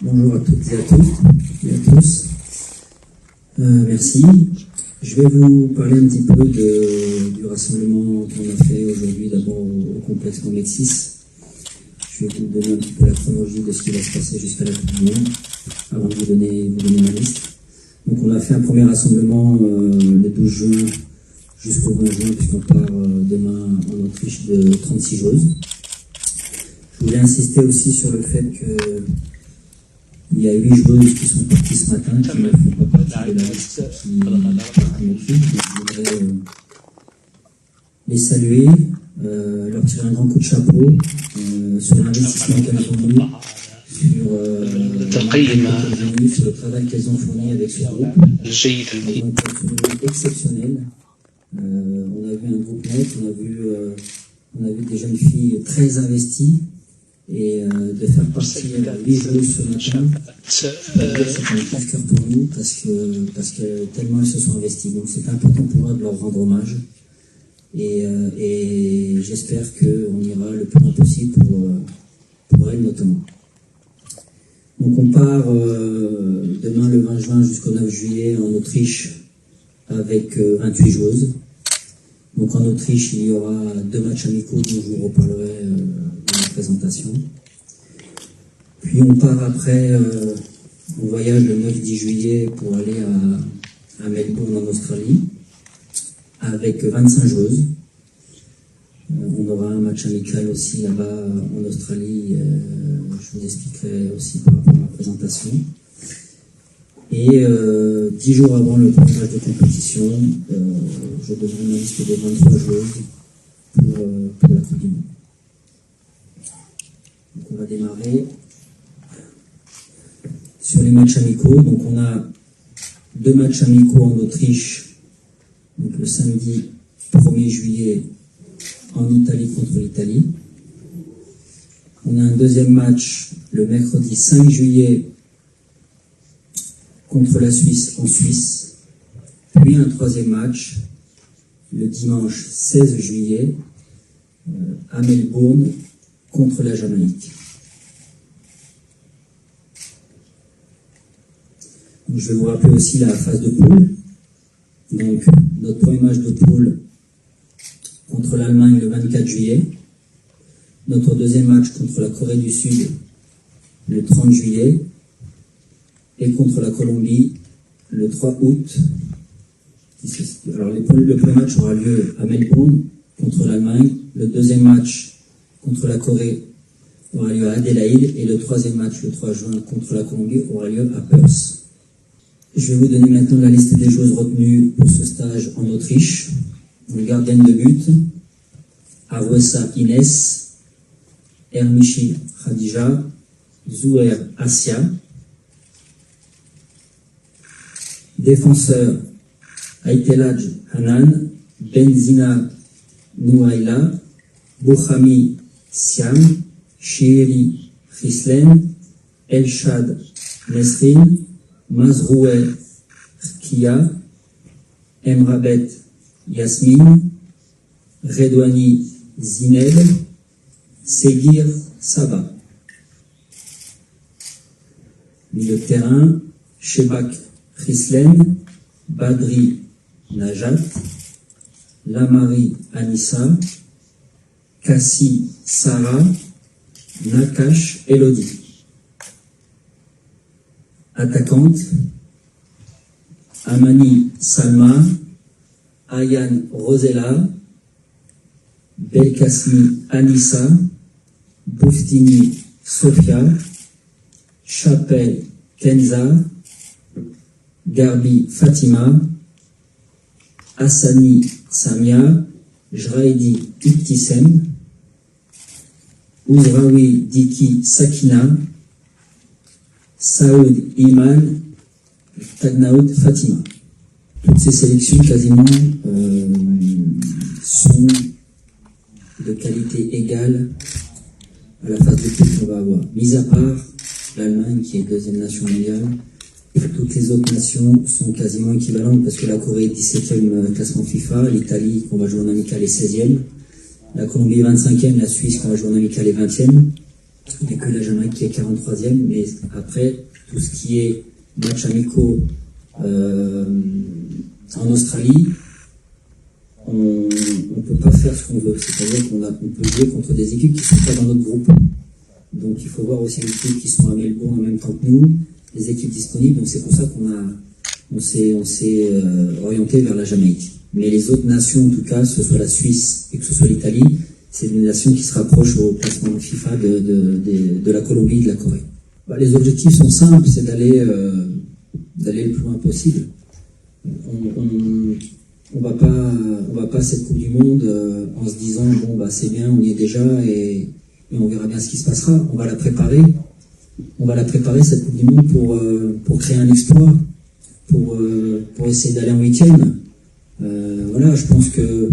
Bonjour à toutes et à tous. Merci. Je vais vous parler un petit peu du rassemblement qu'on a fait aujourd'hui, d'abord au complexe Convexis. Je vais vous donner un petit peu la chronologie de ce qui va se passer jusqu'à la Coupe du Monde, avant de vous donner ma liste. Donc on a fait un premier rassemblement le 12 juin jusqu'au 20 juin, puisqu'on part demain en Autriche de 36 joueuses. Je voulais insister aussi sur le fait qu'il y a 8 joueuses qui sont parties ce matin, qui ne font pas partie de la liste qui m'occupe. Je voudrais les saluer, leur tirer un grand coup de chapeau sur l'investissement qu'elles ont mis, sur le travail qu'elles ont fourni avec ce groupe. Elles ont été absolument exceptionnelles. On a vu un groupe net, on a vu des jeunes filles très investies. Et de faire partie de 8 joueuses ce matin, c'est un cœur pour nous parce que tellement elles se sont investies. Donc c'est important pour moi de leur rendre hommage et j'espère qu'on ira le plus loin possible pour elles notamment. Donc on part demain le 20 juin jusqu'au 9 juillet en Autriche avec 28 joueuses. Donc en Autriche il y aura 2 matchs amicaux dont je vous reparlerai présentation. Puis on part après on voyage le 9-10 juillet pour aller à Melbourne en Australie avec 25 joueuses. On aura un match amical aussi là-bas en Australie, je vous expliquerai aussi par rapport à la présentation. Et 10 jours avant le premier match de compétition, je donnerai une liste de 23 joueuses pour la Coupe du Monde. Donc on va démarrer sur les matchs amicaux. Donc on a 2 matchs amicaux en Autriche, donc le samedi 1er juillet en Italie contre l'Italie. On a un deuxième match le mercredi 5 juillet contre la Suisse en Suisse. Puis un troisième match le dimanche 16 juillet à Melbourne contre la Jamaïque. Donc, je vais vous rappeler aussi la phase de poule. Donc, notre premier match de poule contre l'Allemagne le 24 juillet. Notre deuxième match contre la Corée du Sud le 30 juillet. Et contre la Colombie le 3 août. Alors, le premier match aura lieu à Melbourne contre l'Allemagne. Le deuxième match contre la Corée aura lieu à Adélaïde et le troisième match, le 3 juin, contre la Colombie aura lieu à Perth. Je vais vous donner maintenant la liste des joueuses retenues pour ce stage en Autriche. Donc, gardienne de but, Arwessa Inès, Ermichi Khadija, Zouer Assia. Défenseur, Aitelaj Hanan, Benzina Nouaila, Bouhami Siam, Shiri Khislen, Elshad Nesrin, Mazroué Kia, Emrabet Yasmin, Redouani Zinel, Seguir Saba. Milieu de terrain, Shebak Khislen, Badri Najat, Lamari Anissa, Kassi Sarah, Nakash Elodie. Attaquante, Amani Salma, Ayan Rosella, Belkasmi Anissa, Bouftini Sofia, Chapelle Kenza, Garbi Fatima, Hassani Samia, Jraidi Ibtissem, Ouzraoui Diki Sakina, Saoud Iman, Tagnaoud Fatima. Toutes ces sélections quasiment sont de qualité égale à la phase de poule qu'on va avoir. Mis à part l'Allemagne qui est deuxième nation mondiale, toutes les autres nations sont quasiment équivalentes parce que la Corée est 17e classement FIFA, l'Italie qu'on va jouer en amical est 16e, la Colombie est 25e, la Suisse qu'on va jouer en amical est 20e, Il n'y a que la Jamaïque qui est 43e, mais après, tout ce qui est matchs amicaux en Australie, on ne peut pas faire ce qu'on veut. C'est-à-dire qu'on peut jouer contre des équipes qui ne sont pas dans notre groupe. Donc il faut voir aussi les équipes qui sont à Melbourne en même temps que nous, les équipes disponibles. Donc c'est pour ça qu'on s'est orienté vers la Jamaïque. Mais les autres nations, en tout cas, que ce soit la Suisse et que ce soit l'Italie, c'est des nations qui se rapprochent au classement FIFA de la Colombie et de la Corée. Les objectifs sont simples, c'est d'aller le plus loin possible. On va pas à cette Coupe du Monde en se disant c'est bien, on y est déjà et on verra bien ce qui se passera. On va la préparer. On va la préparer cette Coupe du Monde pour créer un exploit, pour essayer d'aller en 8e. Je pense que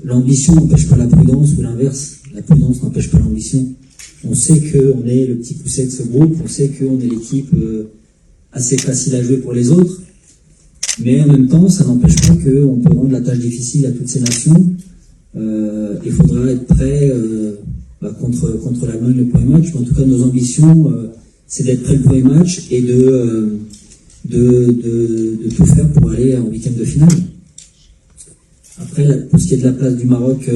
l'ambition n'empêche pas la prudence ou l'inverse. La prudence n'empêche pas l'ambition. On sait qu'on est le petit pousset de ce groupe, on sait qu'on est l'équipe assez facile à jouer pour les autres, mais en même temps, ça n'empêche pas qu'on peut rendre la tâche difficile à toutes ces nations. Il faudra être prêt contre l'Allemagne le premier match. Mais en tout cas, nos ambitions, c'est d'être prêt le premier match et de tout faire pour aller en 8e de finale. Après, pour ce qui est de la place du Maroc,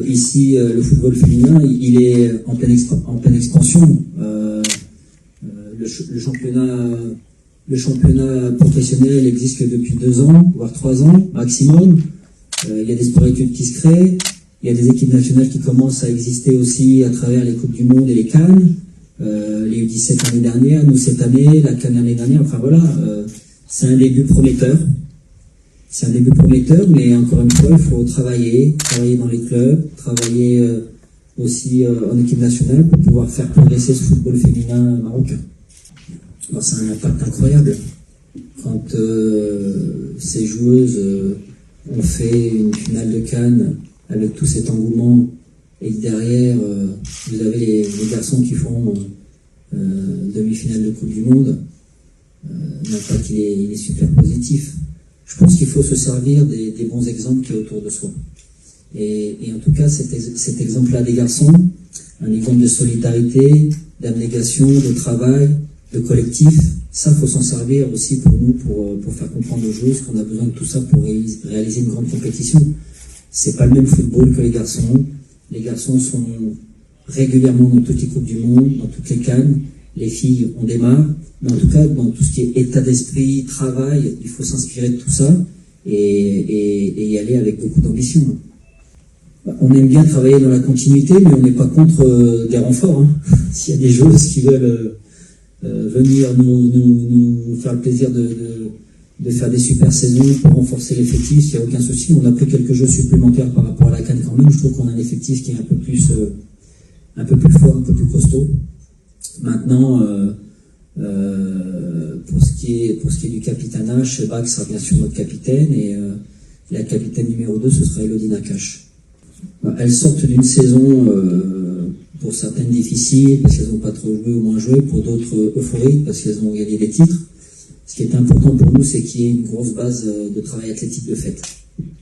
ici, le football féminin, il est en pleine expansion. Le championnat professionnel existe que depuis 2 ans, voire 3 ans maximum. Il y a des sports-études qui se créent. Il y a des équipes nationales qui commencent à exister aussi à travers les Coupes du Monde et les CAN. Les U17 l'année dernière, nous cette année, la CAN l'année dernière. Enfin voilà, c'est un début prometteur. C'est un début prometteur, mais encore une fois, il faut travailler dans les clubs, travailler aussi en équipe nationale pour pouvoir faire progresser ce football féminin marocain. Ça a un impact incroyable. Quand ces joueuses ont fait une finale de Cannes avec tout cet engouement et que derrière, vous avez les garçons qui font demi-finale de Coupe du Monde, l'impact il est super positif. Je pense qu'il faut se servir des bons exemples qu'il y a autour de soi. Et en tout cas, cet exemple-là des garçons, un exemple de solidarité, d'abnégation, de travail, de collectif, ça, faut s'en servir aussi pour nous, pour faire comprendre aux joueuses qu'on a besoin de tout ça pour réaliser une grande compétition. C'est pas le même football que les garçons. Les garçons sont régulièrement dans toutes les Coupes du Monde, dans toutes les cannes. Les filles, on démarre. Mais en tout cas, dans tout ce qui est état d'esprit, travail, il faut s'inspirer de tout ça et y aller avec beaucoup d'ambition. On aime bien travailler dans la continuité, mais on n'est pas contre des renforts. S'il y a des joueuses qui veulent venir nous faire le plaisir de faire des super saisons pour renforcer l'effectif, il n'y a aucun souci. On a pris quelques jeux supplémentaires par rapport à la CAN quand même. Je trouve qu'on a un effectif qui est un peu plus fort, un peu plus costaud. Maintenant, pour ce qui est du capitanat, Chebak sera bien sûr notre capitaine et la capitaine numéro 2, ce sera Elodie Nakache. Elles sortent d'une saison pour certaines difficiles parce qu'elles n'ont pas trop joué ou moins joué, pour d'autres euphoriques parce qu'elles ont gagné des titres. Ce qui est important pour nous, c'est qu'il y ait une grosse base de travail athlétique de fait.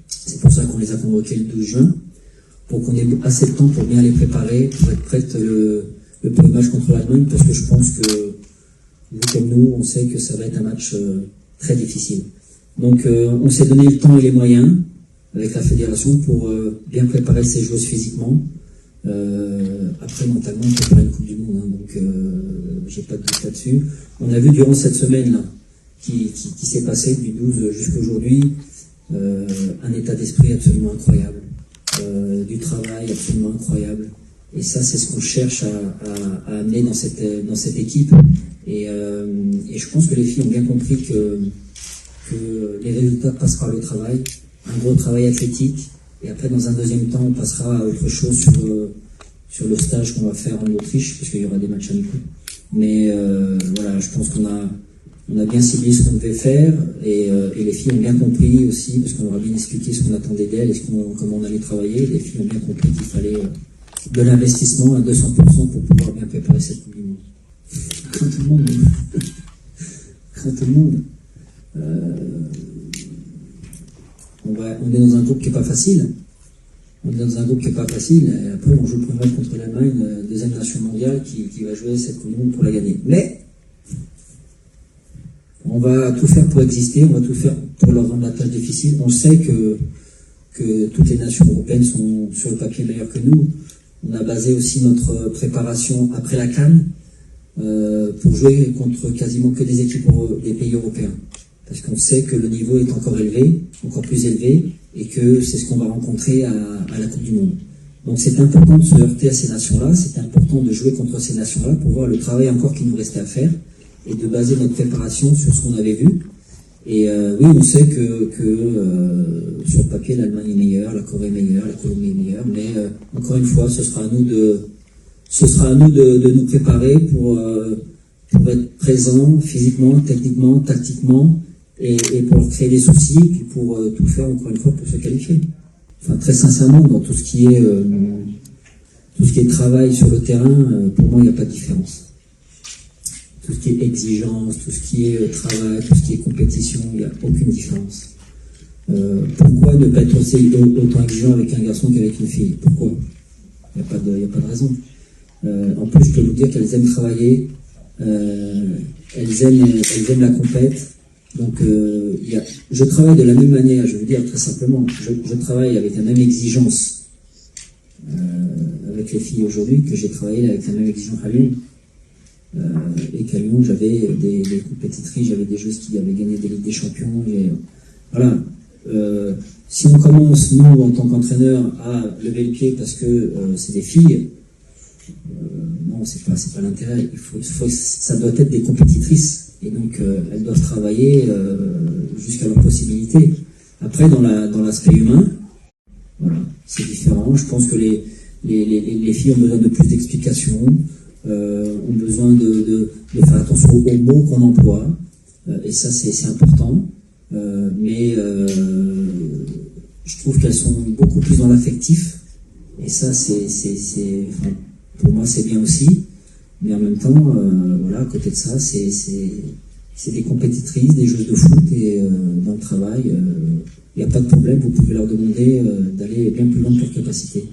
C'est pour ça qu'on les a convoquées le 12 juin, pour qu'on ait assez de temps pour bien les préparer, pour être prêtes le premier match contre l'Allemagne, parce que je pense que, vous comme nous, on sait que ça va être un match très difficile. Donc on s'est donné le temps et les moyens avec la fédération pour bien préparer ces joueuses physiquement. Après, mentalement, on préparer une Coupe du Monde, donc j'ai pas de doute là-dessus. On a vu durant cette semaine-là, qui s'est passé du 12 jusqu'à aujourd'hui, un état d'esprit absolument incroyable, du travail absolument incroyable. Et ça, c'est ce qu'on cherche à amener dans cette équipe. Et je pense que les filles ont bien compris que les résultats passent par le travail, un gros travail athlétique. Et après, dans un deuxième temps, on passera à autre chose sur le stage qu'on va faire en Autriche, parce qu'il y aura des matchs amicaux. Mais voilà, je pense qu'on a bien ciblé ce qu'on devait faire, et les filles ont bien compris aussi, parce qu'on leur a bien expliqué ce qu'on attendait d'elles et comment on allait travailler. Les filles ont bien compris qu'il fallait de l'investissement à 200% pour pouvoir bien préparer cette Coupe du Monde. Crains tout le monde. Crains tout le monde. On est dans un groupe qui n'est pas facile. on est dans un groupe qui n'est pas facile, et après on joue le premier match contre l'Allemagne, deuxième nation mondiale, qui va jouer cette Coupe du Monde pour la gagner. Mais on va tout faire pour exister, on va tout faire pour leur rendre la tâche difficile. On sait que toutes les nations européennes sont sur le papier meilleures que nous. On a basé aussi notre préparation après la CAN pour jouer contre quasiment que des équipes des pays européens. Parce qu'on sait que le niveau est encore élevé, encore plus élevé, et que c'est ce qu'on va rencontrer à la Coupe du Monde. Donc c'est important de se heurter à ces nations-là, c'est important de jouer contre ces nations-là pour voir le travail encore qu'il nous restait à faire, et de baser notre préparation sur ce qu'on avait vu. Et oui, on sait que sur le papier, l'Allemagne est meilleure, la Corée est meilleure, la Colombie est meilleure, mais encore une fois, ce sera à nous de nous préparer pour être présents physiquement, techniquement, tactiquement, et pour leur créer des soucis, et puis pour tout faire encore une fois pour se qualifier. Enfin, très sincèrement, dans tout ce qui est travail sur le terrain, pour moi, il n'y a pas de différence. Tout ce qui est exigence, tout ce qui est travail, tout ce qui est compétition, il n'y a aucune différence. Pourquoi ne pas être autant exigeant avec un garçon qu'avec une fille? Pourquoi? Il n'y a pas de raison. En plus, je peux vous dire qu'elles aiment travailler, elles aiment la compète. Donc, je travaille de la même manière, je vais vous dire très simplement, je travaille avec la même exigence avec les filles aujourd'hui que j'ai travaillé avec la même exigence à Lyon. Et qu'à Lyon, j'avais des compétitrices, j'avais des joueuses qui avaient gagné des Ligues des Champions. Voilà. Si on commence, nous, en tant qu'entraîneur, à lever le pied parce que c'est des filles, non, c'est pas l'intérêt. Ça doit être des compétitrices. Et donc, elles doivent travailler jusqu'à leur possibilité. Après, dans l'aspect humain, voilà, c'est différent. Je pense que les filles ont besoin de plus d'explications, ont besoin de faire attention aux mots qu'on emploie. Et ça, c'est important. Mais je trouve qu'elles sont beaucoup plus dans l'affectif. Et ça, enfin, pour moi, c'est bien aussi. Mais en même temps, voilà, à côté de ça, c'est des compétitrices, des joueuses de foot, et dans le travail, il n'y a pas de problème, vous pouvez leur demander d'aller bien plus loin que leur capacité.